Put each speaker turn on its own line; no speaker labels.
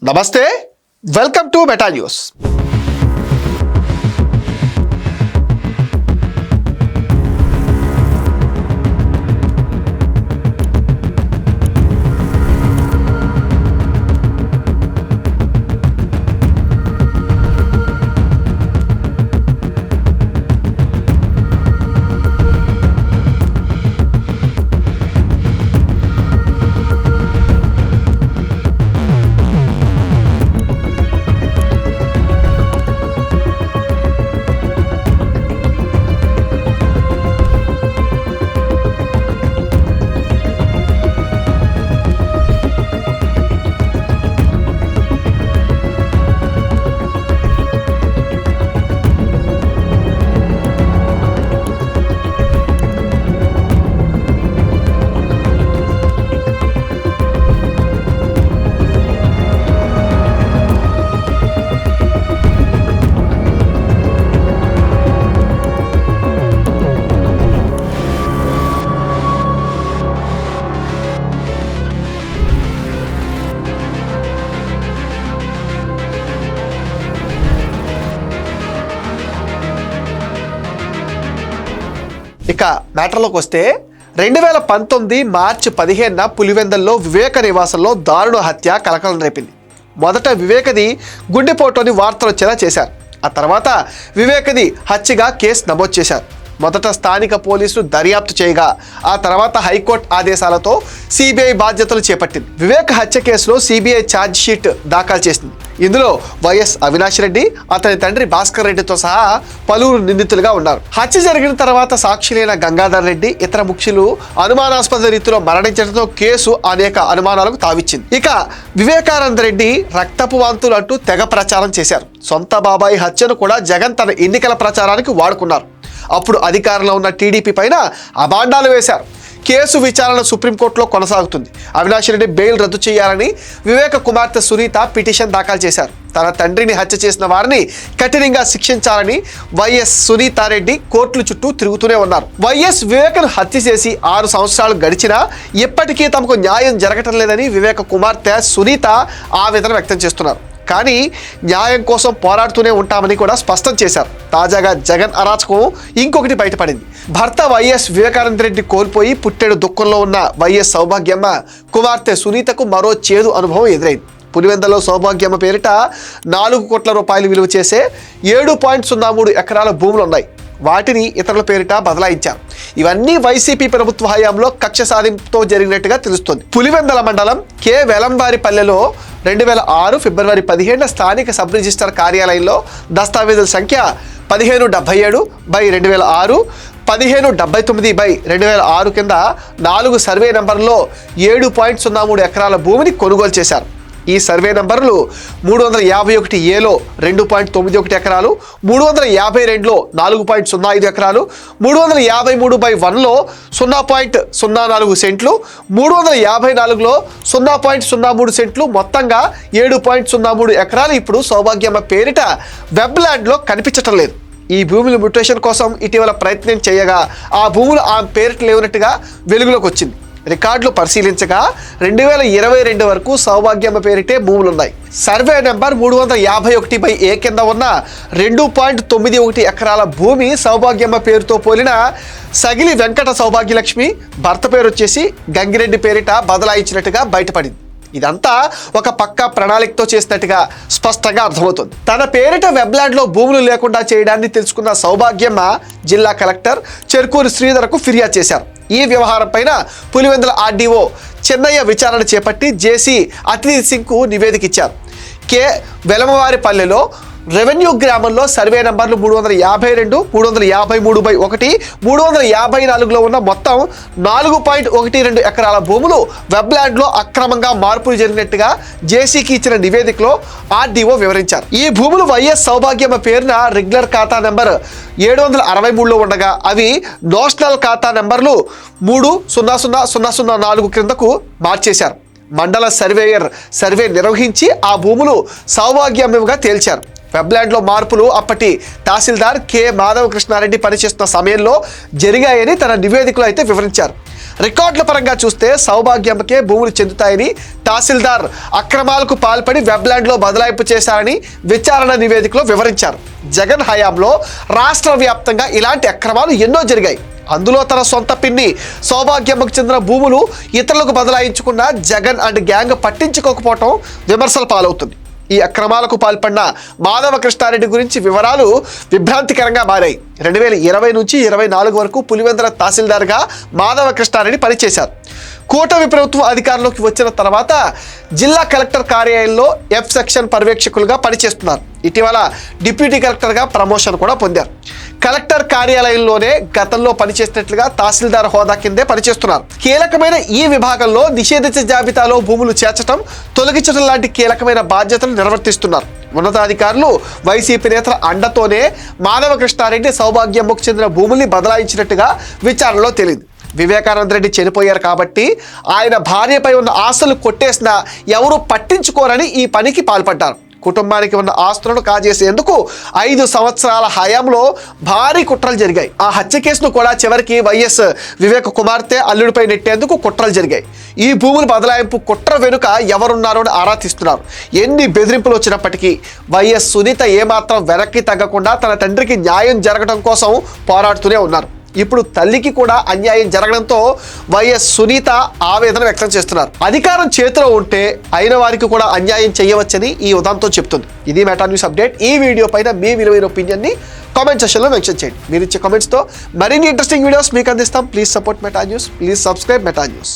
నమస్తే, welcome to meta news. ఇక మ్యాటర్లోకి వస్తే 2019 మార్చి 15న పులివెందల్లో వివేక నివాసంలో దారుణ హత్య కలకలం రేపింది. మొదట వివేకది గుండెపోటుని వార్తలు వచ్చేలా చేశారు. ఆ తర్వాత వివేకది హత్యగా కేసు నమోదు చేశారు. మొదట స్థానిక పోలీసులు దర్యాప్తు చేయగా ఆ తర్వాత హైకోర్టు ఆదేశాలతో సిబిఐ బాధ్యతలు చేపట్టింది. వివేక్ హత్య కేసులో సిబిఐ ఛార్జ్ షీట్ దాఖలు చేసింది. ఇందులో వైఎస్ అవినాష్ రెడ్డి, అతని తండ్రి భాస్కర్ రెడ్డితో సహా పలువురు నిందితులుగా ఉన్నారు. హత్య జరిగిన తర్వాత సాక్షులైన గంగాధర్ రెడ్డి, ఇతర ముఖ్యులు అనుమానాస్పద రీతిలో మరణించడంతో కేసు అనేక అనుమానాలకు తావిచ్చింది. ఇక వివేకానంద రెడ్డి రక్తపు వాంతులు అంటూ తెగ ప్రచారం చేశారు. సొంత బాబాయి హత్యను కూడా జగన్ తన ఎన్నికల ప్రచారానికి వాడుకున్నారు. అప్పుడు అధికారంలో ఉన్న టీడీపీ పైన అభాండాలు వేశారు. కేసు విచారణ సుప్రీంకోర్టులో కొనసాగుతుంది. అవినాష్ రెడ్డి బెయిల్ రద్దు చేయాలని వివేక కుమార్తె సునీత పిటిషన్ దాఖలు చేశారు. తన తండ్రిని హత్య చేసిన వారిని కఠినంగా శిక్షించాలని వైఎస్ సునీతారెడ్డి కోర్టుల చుట్టూ తిరుగుతూనే ఉన్నారు. వైఎస్ వివేకను హత్య చేసి 6 సంవత్సరాలు గడిచినా ఇప్పటికీ తమకు న్యాయం జరగటం లేదని వివేక కుమార్తె సునీత ఆవేదన వ్యక్తం చేస్తున్నారు. కానీ న్యాయం కోసం పోరాడుతూనే ఉంటామని కూడా స్పష్టం చేశారు. తాజాగా జగన్ అరాచకం ఇంకొకటి బయటపడింది. భర్త వైఎస్ వివేకానంద రెడ్డి కోల్పోయి పుట్టెడు దుఃఖంలో ఉన్న వైఎస్ సౌభాగ్యమ్మ కుమార్తె సునీతకు మరో చేదు అనుభవం ఎదురైంది. పులివెందలో సౌభాగ్యమ్మ పేరిట 4 కోట్ల రూపాయలు విలువ చేసే 7.03 ఎకరాల భూములు ఉన్నాయి. వాటిని ఇతరుల పేరిట బదలాయించారు. ఇవన్నీ వైసీపీ ప్రభుత్వ హయాంలో కక్ష సాధింపుతో జరిగినట్టుగా తెలుస్తోంది. పులివెందల మండలం కే వెలంబారిపల్లెలో 2006 ఫిబ్రవరి 15న స్థానిక సబ్ రిజిస్టర్ కార్యాలయంలో దస్తావేజుల సంఖ్య 1577/2006, 1579/2006 కింద 4 సర్వే నంబర్లో 7.03 ఎకరాల భూమిని కొనుగోలు చేశారు. ఈ సర్వే నంబర్లు 351Aలో 2.91 ఎకరాలు, 352లో 4.05 ఎకరాలు, 353/1లో 0.04 సెంట్లు, 354లో 0.03 సెంట్లు, మొత్తంగా 7.03 ఎకరాలు ఇప్పుడు సౌభాగ్యమ్మ పేరిట వెబ్ ల్యాండ్లో కనిపించటం లేదు. ఈ భూముల మ్యూటేషన్ కోసం ఇటీవల ప్రయత్నం చేయగా ఆ భూములు ఆ పేరిట లేనట్టుగా వెలుగులోకి వచ్చింది. రికార్డులు పరిశీలించగా 2022 వరకు సౌభాగ్యమ్మ పేరిటే భూములున్నాయి. సర్వే నెంబర్ 351/A కింద ఉన్న 2.91 ఎకరాల భూమి సౌభాగ్యమ్మ పేరుతో పోలిన సగిలి వెంకట సౌభాగ్యలక్ష్మి భర్త పేరు వచ్చేసి గంగిరెడ్డి పేరిట బదలాయించినట్టుగా బయటపడింది. ఇదంతా ఒక పక్క ప్రణాళికతో చేసినట్టుగా స్పష్టంగా అర్థమవుతుంది. తన పేరిట వెబ్లాండ్లో భూములు లేకుండా చేయడాన్ని తెలుసుకున్న సౌభాగ్యమ్మ జిల్లా కలెక్టర్ చెర్కూరి శ్రీధర్కు ఫిర్యాదు చేశారు. ఈ వ్యవహారం పైన పులివెందుల ఆర్డీఓ చెన్నయ్య విచారణ చేపట్టి జేసీ అతిథి సింగ్కు నివేదిక ఇచ్చారు. కే వెలమవారిపల్లెలో రెవెన్యూ గ్రామంలో సర్వే నంబర్లు 352, 353/1, 354లో ఉన్న మొత్తం 4.12 ఎకరాల భూములు వెబ్లాండ్లో అక్రమంగా మార్పులు జరిగినట్టుగా జేసీకి ఇచ్చిన నివేదికలో ఆర్డీఓ వివరించారు. ఈ భూములు వైఎస్ సౌభాగ్యమ్మ పేరున రెగ్యులర్ ఖాతా నెంబర్ 763లో ఉండగా అవి నోషనల్ ఖాతా నెంబర్లు 300004 క్రిందకు మార్చేశారు. మండల సర్వేయర్ సర్వే నిర్వహించి ఆ భూములు సౌభాగ్యమ్యగా తేల్చారు. వెబ్లాండ్లో మార్పులు అప్పటి తహసీల్దార్ కె మాధవ కృష్ణారెడ్డి పనిచేస్తున్న సమయంలో జరిగాయని తన నివేదికలో అయితే వివరించారు. రికార్డుల పరంగా చూస్తే సౌభాగ్యమ్మకే భూములు చెందుతాయని తహసీల్దార్ అక్రమాలకు పాల్పడి వెబ్లాండ్లో బదలాయింపు చేశారని విచారణ నివేదికలో వివరించారు. జగన్ హయాంలో రాష్ట్ర వ్యాప్తంగా ఇలాంటి అక్రమాలు ఎన్నో జరిగాయి. అందులో తన సొంత పిన్ని సౌభాగ్యమ్మకు చెందిన భూములు ఇతరులకు బదలాయించుకున్న జగన్ అండ్ గ్యాంగ్ పట్టించుకోకపోవటం విమర్శల పాలవుతుంది. ఈ అక్రమాలకు పాల్పడిన మాధవ కృష్ణారెడ్డి గురించి వివరాలు విభ్రాంతికరంగా మారాయి. 2020 నుంచి 24 వరకు పులివెందుల తహసీల్దార్గా మాధవ కృష్ణారెడ్డి పనిచేశారు. కూటమి ప్రభుత్వం అధికారంలోకి వచ్చిన తర్వాత జిల్లా కలెక్టర్ కార్యాలయంలో ఎఫ్ సెక్షన్ పర్యవేక్షకులుగా పనిచేస్తున్నారు. ఇటీవల డిప్యూటీ కలెక్టర్గా ప్రమోషన్ కూడా పొందారు. కలెక్టర్ కార్యాలయంలోనే గతంలో పనిచేసినట్లుగా తహసీల్దార్ హోదా కిందే పనిచేస్తున్నారు. కీలకమైన ఈ విభాగంలో నిషేధిత జాబితాలో భూములు చేర్చడం, తొలగించడం లాంటి కీలకమైన బాధ్యతలు నిర్వర్తిస్తున్నారు. ఉన్నతాధికారులు వైసీపీ నేతల అండతోనే మాధవ కృష్ణారెడ్డి సౌభాగ్యమ్మకు చెందిన భూముల్ని బదలాయించినట్టుగా విచారణలో తేలింది. వివేకానంద రెడ్డి చనిపోయారు కాబట్టి ఆయన భార్యపై ఉన్న ఆస్తులు కొట్టేసినా ఎవరూ పట్టించుకోరని ఈ పనికి పాల్పడ్డారు. కుటుంబానికి ఉన్న ఆస్తులను కాజేసేందుకు 5 సంవత్సరాల హయాంలో భారీ కుట్రలు జరిగాయి. ఆ హత్య కేసును కూడా చివరికి వైఎస్ వివేక కుమార్తె అల్లుడిపై నెట్టేందుకు కుట్రలు జరిగాయి. ఈ భూముల బదలాయింపు కుట్ర వెనుక ఎవరున్నారో అని ఆరా తీస్తున్నారు. ఎన్ని బెదిరింపులు వచ్చినప్పటికీ వైఎస్ సునీత ఏమాత్రం వెనక్కి తగ్గకుండా తన తండ్రికి న్యాయం జరగడం కోసం పోరాడుతూనే ఉన్నారు. ఇప్పుడు తల్లికి కూడా అన్యాయం జరగడంతో వైఎస్ సునీత ఆవేదన వ్యక్తం చేస్తున్నారు. అధికారం చేతిలో ఉంటే అయిన వారికి కూడా అన్యాయం చేయవచ్చని ఈ ఉదంతం చెప్తుంది. ఇది మెటా న్యూస్ అప్డేట్. ఈ వీడియో పైన మీ విలువైన ఒపీనియన్ని కామెంట్ సెక్షన్లో మెన్షన్ చేయండి. మీరు ఇచ్చే కామెంట్స్తో మరిన్ని ఇంట్రెస్టింగ్ వీడియోస్ మీకు అందిస్తాం. Please support meta news. Please subscribe meta news.